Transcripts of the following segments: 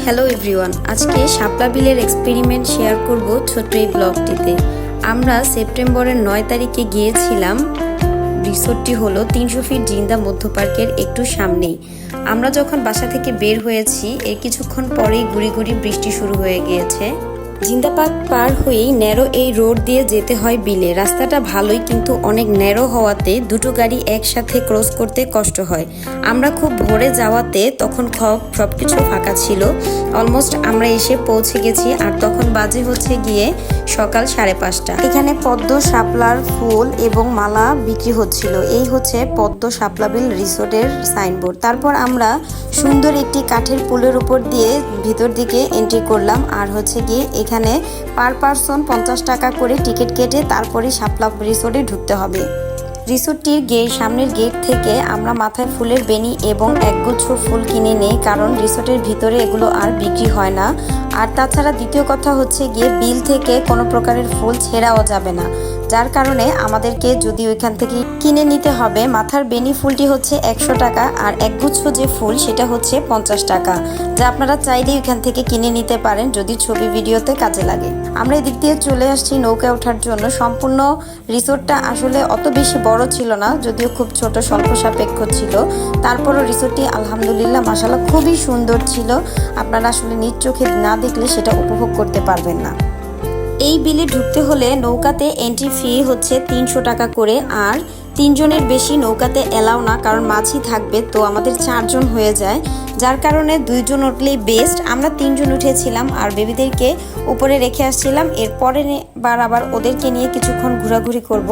Hello everyone, আজকে শাপলা বিলের experiment share করব ছোট্ট এই ব্লগটিতে। আমরা সেপ্টেম্বরের 9 তারিখে গিয়েছিলাম। রিসোর্টটি হলো 300 ফিট জিন্দা মধ্য পার্কের একটু সামনেই। আমরা যখন বাসা থেকে বের হয়েছি এর কিছুক্ষণ পরেই গুড়ি গুড়ি বৃষ্টি শুরু হয়ে গিয়েছে। জিন্দা পার্ক পার হয়েই ন্যারো এই রোড দিয়ে যেতে হয় বিলে। রাস্তাটা ভালোই, কিন্তু অনেক ন্যারো হওয়াতে দুটো গাড়ি একসাথে ক্রস করতে কষ্ট হয়। আমরা খুব ভোরে যাওয়াতে তখন সবকিছু ফাঁকা ছিল। অলমোস্ট আমরা এসে পৌঁছে গেছি, আর তখন বাজে হচ্ছে গিয়ে সকাল 5:30। এখানে পদ্ম শাপলার ফুল এবং মালা বিক্রি হচ্ছিল। এই হচ্ছে পদ্ম শাপলা বিল রিসোর্টের সাইনবোর্ড। তারপর আমরা সুন্দর একটি কাঠের পুলের উপর দিয়ে ভিতর দিকে এন্ট্রি করলাম। আর হচ্ছে গিয়ে এখানে পার পারসন 50 টাকা করে টিকিট কেটে তারপরে শাপলা রিসোর্টে ঢুকতে হবে। রিসোর্টটির সামনের গেট থেকে আমরা মাথায় ফুলের বেনি এবং একগুচ্ছ ফুল কিনে নেই, কারণ রিসোর্টের ভিতরে এগুলো আর বিক্রি হয় না। আর তাছাড়া দ্বিতীয় কথা হচ্ছে গিয়ে বিল থেকে কোনো প্রকারের ফুল ছেঁড়াও যাবে না, যার কারণে আমাদেরকে যদি ওইখান থেকে কিনে নিতে হবে। মাথার বেনি ফুলটি হচ্ছে 100 টাকা, আর একগুচ্ছ যে ফুল সেটা হচ্ছে 50 টাকা, যা আপনারা চাইলেই ওইখান থেকে কিনে নিতে পারেন যদি ছবি ভিডিওতে কাজে লাগে। আমরা এদিক দিয়ে চলে আসছি নৌকায় ওঠার জন্য। সম্পূর্ণ রিসোর্টটা আসলে অত বেশি বড় ছিল না, যদিও খুব ছোট স্বল্প সাপেক্ষ ছিল। তারপরও রিসোর্টটি আলহামদুলিল্লাহ মাশাআল্লাহ খুবই সুন্দর ছিল। আপনারা আসলে নিজ চোখে না দেখলে সেটা উপভোগ করতে পারবেন না। এই বিলে ঢুকতে হলে নৌকাতে এন্ট্রি ফি হচ্ছে 300 টাকা করে, আর 3 জনের বেশি নৌকাতে এলাও না, কারণ মাঝি থাকবে। তো আমাদের 4 জন হয়ে যায়, যার কারণে 2 জন উঠলেই বেস্ট। আমরা 3 জন উঠেছিলাম আর বেবিদেরকে উপরে রেখে আসছিলাম। এরপরে আবার ওদেরকে নিয়ে কিছুক্ষণ ঘোরাঘুরি করব।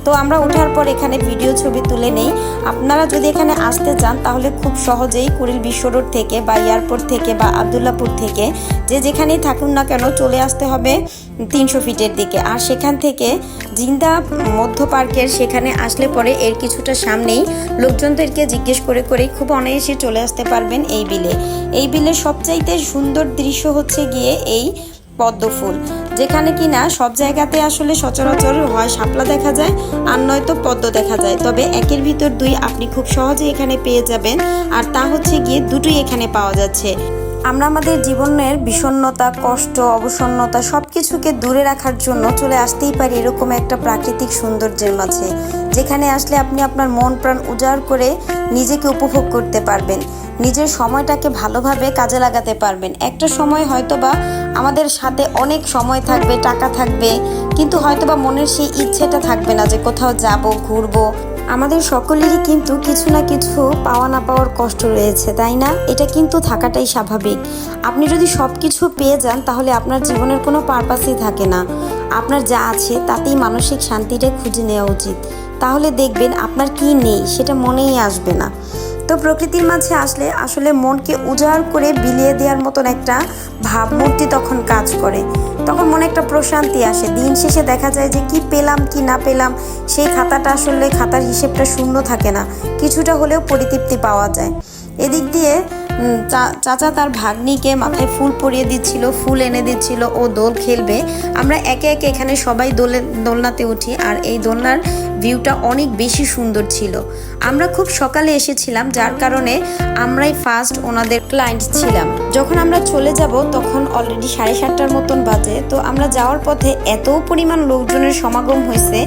তো আমরা ওঠার পর এখানে ভিডিও ছবি তুলে নেই। আপনারা যদি এখানে আসতে চান তাহলে খুব সহজেই কুড়িল বিশ্ব রোড থেকে বা এয়ারপোর্ট থেকে বা আবদুল্লাপুর থেকে যে যেখানেই থাকুন না কেন চলে আসতে হবে 300 ফিটের দিকে। আর সেখান থেকে জিন্দা মধ্য পার্কের সেখানে আসলে পরে এর কিছুটা সামনেই লোকজনদেরকে জিজ্ঞেস করে করেই খুব অনায়াসে চলে আসতে পারবেন এই বিলে। এই বিলের সবচাইতে সুন্দর দৃশ্য হচ্ছে গিয়ে এই পদ্ম ফুল, যেখানে কিনা সব জায়গাতে আসলে সচরাচর হয় শাপলা দেখা যায় আর নয়তো পদ্ম দেখা যায়, তবে একের ভিতর দুই আপনি খুব সহজে এখানে পেয়ে যাবেন। আর তা হচ্ছে গিয়ে দুটোই এখানে পাওয়া যাচ্ছে। আমরা আমাদের জীবনের বিষণ্ণতা, কষ্ট, অবসন্নতা সবকিছুকে দূরে রাখার জন্য চলে আসতেই পারি এরকম একটা প্রাকৃতিক সৌন্দর্যের মাঝে, যেখানে আসলে আপনি আপনার মন প্রাণ উজাড় করে নিজেকে উপভোগ করতে পারবেন, নিজের সময়টাকে ভালোভাবে কাজে লাগাতে পারবেন। একটা সময় হয়তোবা আমাদের সাথে অনেক সময় থাকবে, টাকা থাকবে, কিন্তু হয়তোবা মনের সেই ইচ্ছেটা থাকবে না যে কোথাও যাব, ঘুরবো। আমাদের সকলেরই কিন্তু কিছু না কিছু পাওয়া না পাওয়ার কষ্ট রয়েছে, তাই না? এটা কিন্তু থাকাটাই স্বাভাবিক। আপনি যদি সব কিছু পেয়ে যান তাহলে আপনার জীবনের কোনো পারপাসই থাকে না। আপনার যা আছে তাতেই মানসিক শান্তিটা খুঁজে নেওয়া উচিত। তাহলে দেখবেন আপনার কি নেই সেটা মনেই আসবে না। তো প্রকৃতির মাঝে আসলে আসলে মনকে উজাড় করে বিলিয়ে দেওয়ার মতন একটা ভাবমূর্তি তখন কাজ করে। তখন মনে একটা প্রশান্তি আসে। দিন শেষে দেখা যায় যে কি পেলাম কি না পেলাম সেই খাতাটা আসলে খাতার হিসেবটা শূন্য থাকে না, কিছুটা হলেও পরিতৃপ্তি পাওয়া যায়। এদিক দিয়ে চাচা তার ভাগ্নিকে মাথায় ফুল পরিয়ে দিচ্ছিল, ফুল এনে দিচ্ছিল, ও দোল খেলবে। আমরা একে একে এখানে সবাই দোলনাতে উঠি, আর এই দোলনার ভিউটা অনেক বেশি সুন্দর ছিল। আমরা খুব সকালে এসেছিলাম, যার কারণে আমরাই ফার্স্ট ওনাদের ক্লায়েন্ট ছিলাম। যখন আমরা চলে যাব তখন অলরেডি 7:30টার মতন বাজে। তো আমরা যাওয়ার পথে এত পরিমাণ লোকজনের সমাগম হয়েছে,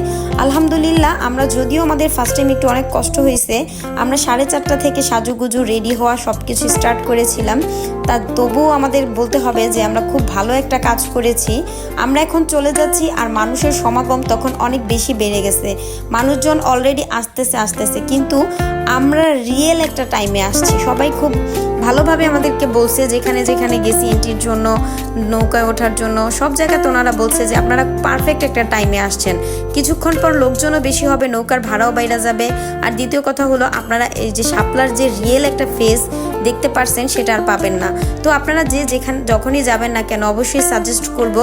আলহামদুলিল্লাহ। আমরা যদিও আমাদের ফার্স্ট টাইম একটু অনেক কষ্ট হয়েছে, আমরা 4:30 থেকে সাজুগুজু রেডি হওয়া সব কিছু স্টার্ট করেছিলাম। তা তবুও আমাদের বলতে হবে যে আমরা খুব ভালো একটা কাজ করেছি। আমরা এখন চলে যাচ্ছি, আর মানুষের সমাগম তখন অনেক বেশি বেড়ে গেছে। মানুষজন অলরেডি আসতেছে, কিন্তু আমরা রিয়েল একটা টাইমে আসছি। সবাই খুব ভালোভাবে আমাদেরকে বলছে, যেখানে যেখানে গেছি এন্ট্রির জন্য, নৌকায় ওঠার জন্য, সব জায়গাতে ওনারা বলছে যে আপনারা পারফেক্ট একটা টাইমে আসছেন। কিছুক্ষণ পর লোকজনও বেশি হবে, নৌকার ভাড়াও বাইরে যাবে। আর দ্বিতীয় কথা হলো আপনারা এই যে শাপলার যে রিয়েল একটা ফেস দেখতে পারছেন সেটা আর পাবেন না। তো আপনারা যখনই যাবেন না কেন অবশ্যই সাজেস্ট করব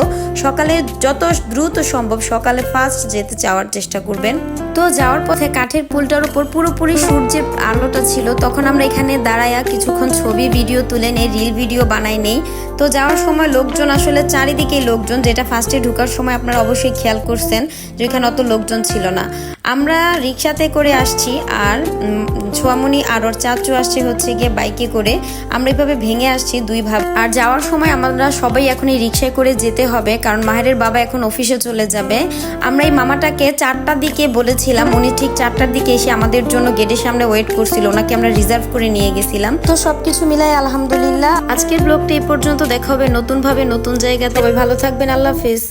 সকালে যত দ্রুত সম্ভব সকালে ফার্স্ট যেতে যাওয়ার চেষ্টা করবেন। তো যাওয়ার পথে কাঠের পুলটার উপর পুরোপুরি সূর্যের আলোটা ছিল, তখন আমরা এখানে দাঁড়াইয়া কিছুক্ষণ ছবি ভিডিও তুলে নেই, রিল ভিডিও বানাই নেই। তো যাওয়ার সময় লোকজন আসলে চারিদিকেই লোকজন, যেটা ফার্স্টে ঢোকার সময় আপনারা অবশ্যই খেয়াল করছেন যে এখানে অত লোকজন ছিল না। আমরা রিক্সাতে করে আসছি আর ছোয়ামনি আর ওর চাচু আসছে হচ্ছে গিয়ে বাইকে করে। আমরা এইভাবে ভেঙে আসছি দুই ভাব। আর যাওয়ার সময় আমরা সবাই এখন এই রিক্সায় করে যেতে হবে, কারণ মাহেরের বাবা এখন অফিসে চলে যাবে। আমরা এই মামাটাকে 4টার দিকে বলেছিলাম, উনি ঠিক 4টার দিকে এসে আমাদের জন্য গেটের সামনে ওয়েট করছিল। ওনাকে আমরা রিজার্ভ করে নিয়ে গেছিলাম। তো সবকিছু মিলাই আলহামদুলিল্লাহ আজকের ব্লগটা এই পর্যন্ত। দেখা হবে নতুন ভাবে নতুন জায়গাতে। সবাই ভালো থাকবেন, আল্লাহ হাফেজ।